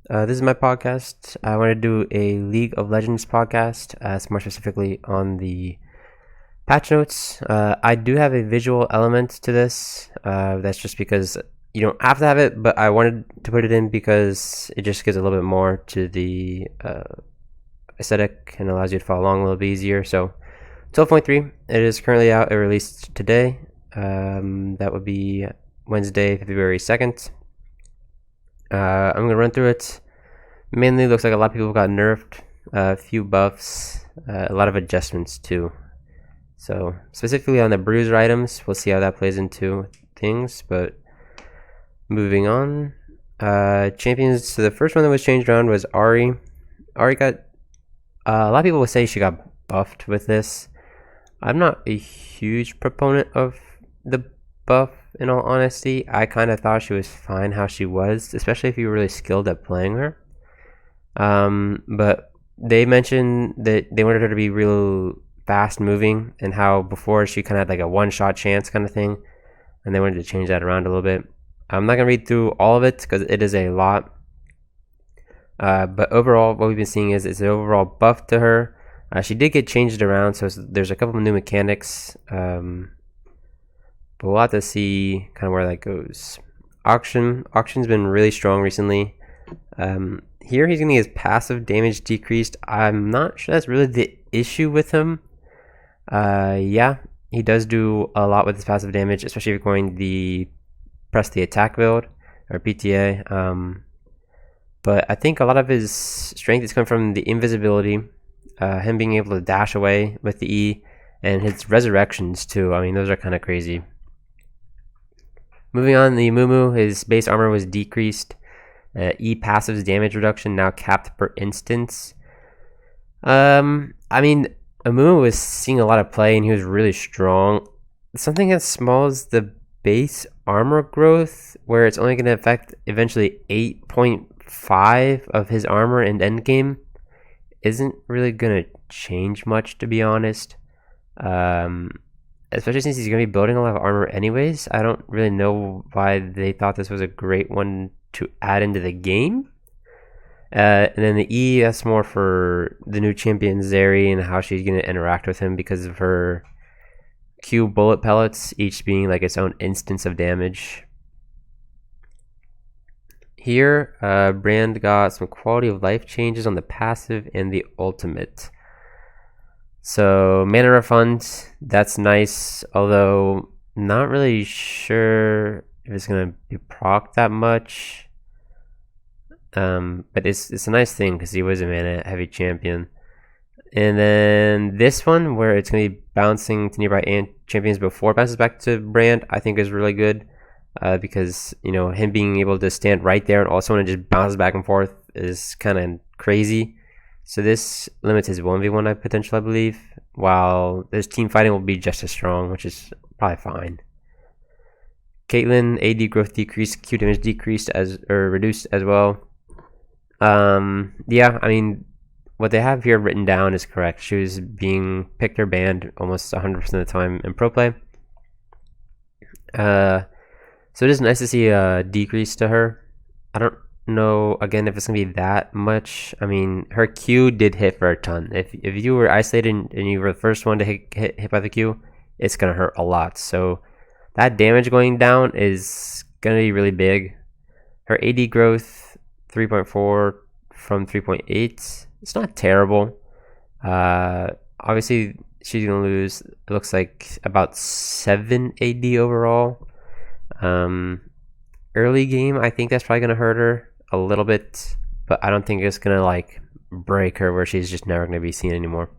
This is my podcast. I want to do a League of Legends podcast, more specifically on the patch notes. I do have a visual element to this. That's just because you don't have to have it, but I wanted to put it in because it just gives a little bit more to the aesthetic and allows you to follow along a little bit easier. So, 12.3, it is currently out. It released today. That would be Wednesday, February 2nd. I'm going to run through it. Mainly looks like a lot of people got nerfed, a few buffs, a lot of adjustments too. So specifically on the bruiser items, we'll see how that plays into things. But moving on, champions. So the first one that was changed around was Ahri. Ahri got a lot of people will say she got buffed with this. I'm not a huge proponent of the buff, in all honesty. I kind of thought she was fine how she was, especially if you were really skilled at playing her. But they mentioned that they wanted her to be real fast moving, and how before she kind of had like a one-shot chance kind of thing, and they wanted to change that around a little bit. I'm not gonna read through all of it because it is a lot. But overall, what we've been seeing is an overall buff to her. She did get changed around, so there's a couple of new mechanics. But we'll have to see kind of where that goes. Auction's been really strong recently. Here he's getting his passive damage decreased. I'm not sure that's really the issue with him. Yeah, he does do a lot with his passive damage, especially if you're going the press the attack build or PTA. But I think a lot of his strength is coming from the invisibility, him being able to dash away with the E, and his resurrections too. I mean, those are kind of crazy. Moving on, the Mumu, his base armor was decreased. E passive's damage reduction now capped per instance. I mean, Mumu was seeing a lot of play and he was really strong. Something as small as the base armor growth, where it's only going to affect eventually 8.5 of his armor in endgame, isn't really going to change much, to be honest. Especially since he's going to be building a lot of armor anyways. I don't really know why they thought this was a great one to add into the game. And then the E, that's more for the new champion Zeri and how she's going to interact with him because of her Q bullet pellets, each being like its own instance of damage. Here, Brand got some quality of life changes on the passive and the ultimate. So mana refund, that's nice, although not really sure if it's gonna be proc that much. But it's a nice thing because he was a mana heavy champion. And then this one, where it's gonna be bouncing to nearby champions before it bounces back to Brand, I think is really good. Because him being able to stand right there and also when it just bounces back and forth is kind of crazy. So this limits his 1v1 potential, I believe, while this team fighting will be just as strong, which is probably fine. Caitlyn, AD growth decreased, Q damage decreased reduced as well. Yeah, I mean, what they have here written down is correct. She was being picked or banned almost 100% of the time in pro play. So it is nice to see a decrease to her. I don't know, again, if it's going to be that much. I mean, her Q did hit for a ton. If you were isolated and you were the first one to hit by the Q, it's going to hurt a lot. So that damage going down is going to be really big. Her AD growth, 3.4 from 3.8. It's not terrible. Obviously, she's going to lose, it looks like, about 7 AD overall. Early game, I think that's probably going to hurt her a little bit, but I don't think it's going to like break her where she's just never going to be seen anymore.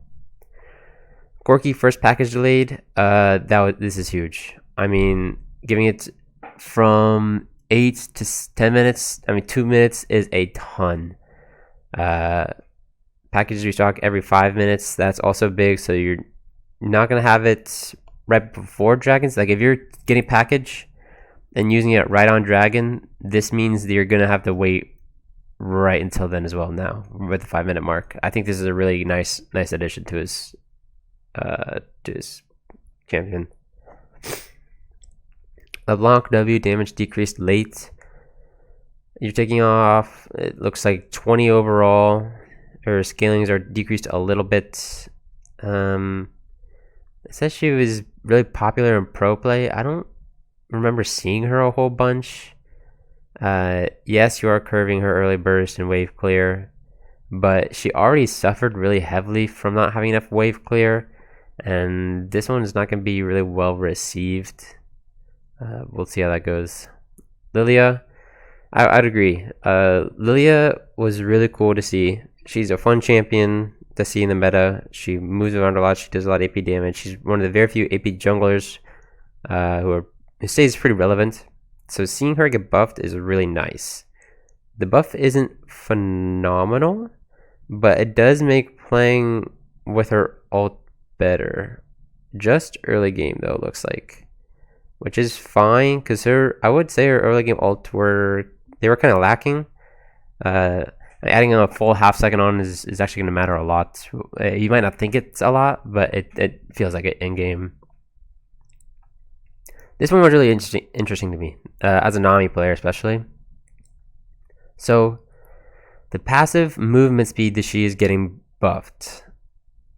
Corki first package delayed. This is huge. I mean, giving it from 8 to 10 minutes, I mean 2 minutes is a ton. Packages restock every 5 minutes. That's also big, so you're not going to have it right before dragons. Like if you're getting package and using it right on dragon, this means that you're going to have to wait right until then as well now with the 5 minute mark. I think this is a really nice addition to his champion. LeBlanc W damage decreased late. You're taking off, it looks like 20 overall. Her scalings are decreased a little bit. It says she was really popular in pro play. I don't remember seeing her a whole bunch. Yes, you are curving her early burst and wave clear, but she already suffered really heavily from not having enough wave clear, and this one is not going to be really well received. We'll see how that goes. Lilia, I'd agree. Lilia was really cool to see. She's a fun champion to see in the meta. She moves around a lot. She does a lot of AP damage. She's one of the very few AP junglers who stays pretty relevant. So seeing her get buffed is really nice. The buff isn't phenomenal, but it does make playing with her ult better. Just early game though, looks like, which is fine because I would say her early game ult were kind of lacking. Adding a full half second on is actually going to matter a lot. You might not think it's a lot, but it feels like it in game. This one was really interesting to me, as a Nami player especially. So, the passive movement speed that she is getting buffed.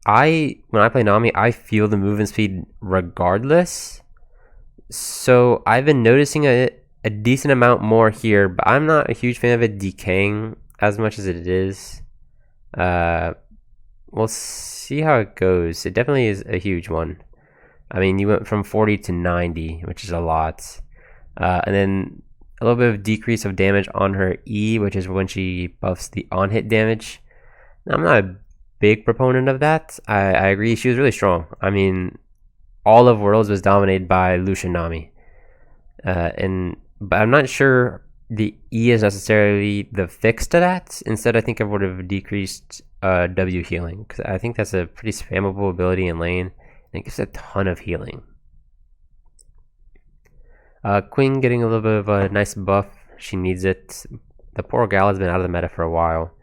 When I play Nami, I feel the movement speed regardless. So, I've been noticing a decent amount more here, but I'm not a huge fan of it decaying as much as it is. We'll see how it goes. It definitely is a huge one. I mean, you went from 40 to 90, which is a lot. And then a little bit of decrease of damage on her E, which is when she buffs the on-hit damage. Now, I'm not a big proponent of that. I agree. She was really strong. I mean, all of Worlds was dominated by Lucian Nami. But I'm not sure the E is necessarily the fix to that. Instead, I think I would have decreased W healing, because I think that's a pretty spammable ability in lane. It gives a ton of healing. Queen getting a little bit of a nice buff. She needs it. The poor gal has been out of the meta for a while.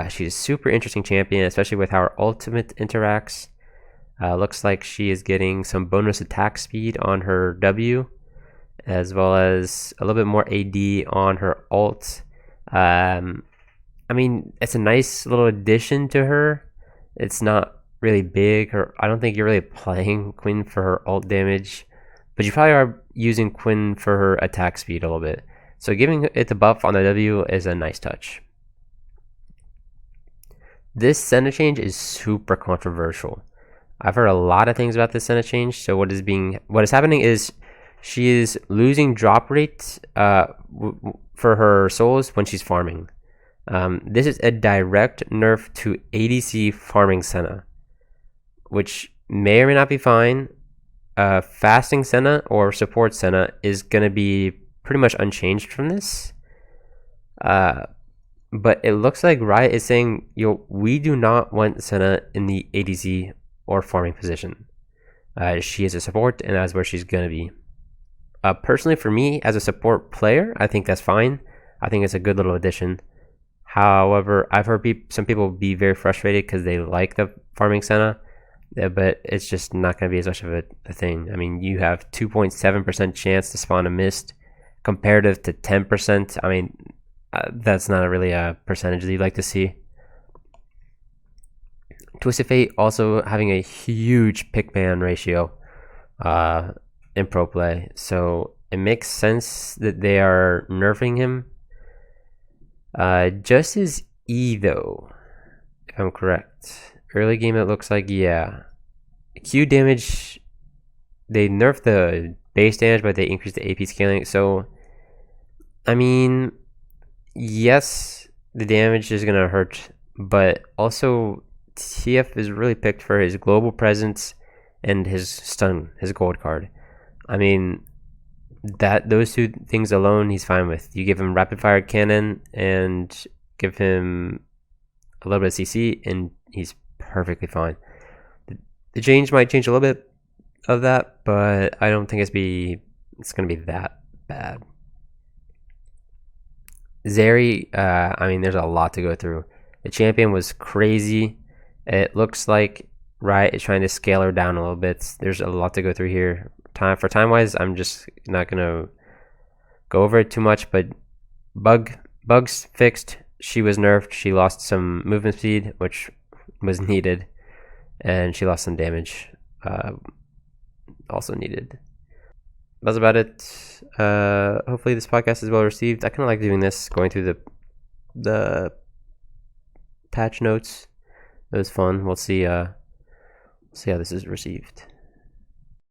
She's a super interesting champion, especially with how her ultimate interacts. Looks like she is getting some bonus attack speed on her W, as well as a little bit more AD on her ult. I mean, it's a nice little addition to her. It's not really big, or I don't think you're really playing Quinn for her ult damage, but you probably are using Quinn for her attack speed a little bit. So giving it the buff on the W is a nice touch. This Senna change is super controversial. I've heard a lot of things about this Senna change. So what is happening is she is losing drop rate for her souls when she's farming. This is a direct nerf to ADC farming Senna, which may or may not be fine. Fasting Senna or support Senna is going to be pretty much unchanged from this. But it looks like Riot is saying, we do not want Senna in the ADC or farming position. She is a support, and that's where she's going to be. Personally, for me, as a support player, I think that's fine. I think it's a good little addition. However, I've heard some people be very frustrated because they like the farming Senna, but it's just not going to be as much of a thing. I mean, you have 2.7% chance to spawn a mist comparative to 10%. I mean, that's not really a percentage that you'd like to see. Twisted Fate also having a huge pick ban ratio in pro play, so it makes sense that they are nerfing him. Just his E though, if I'm correct. Early game it looks like, yeah. Q damage, they nerfed the base damage, but they increased the AP scaling. So, I mean, yes, the damage is going to hurt, but also TF is really picked for his global presence and his stun, his gold card. I mean, those two things alone he's fine with. You give him rapid fire cannon and give him a little bit of CC and he's perfectly fine. The change might change a little bit of that, but I don't think it's going to be that bad. Zeri, I mean, there's a lot to go through. The champion was crazy. It looks like Riot is trying to scale her down a little bit. There's a lot to go through here. Time wise, I'm just not gonna go over it too much. But Bug, bugs fixed. She was nerfed. She lost some movement speed, which was needed, and she lost some damage, also needed. That's about it. Hopefully this podcast is well received. I kind of like doing this, going through the patch notes. It was fun. We'll see how this is received.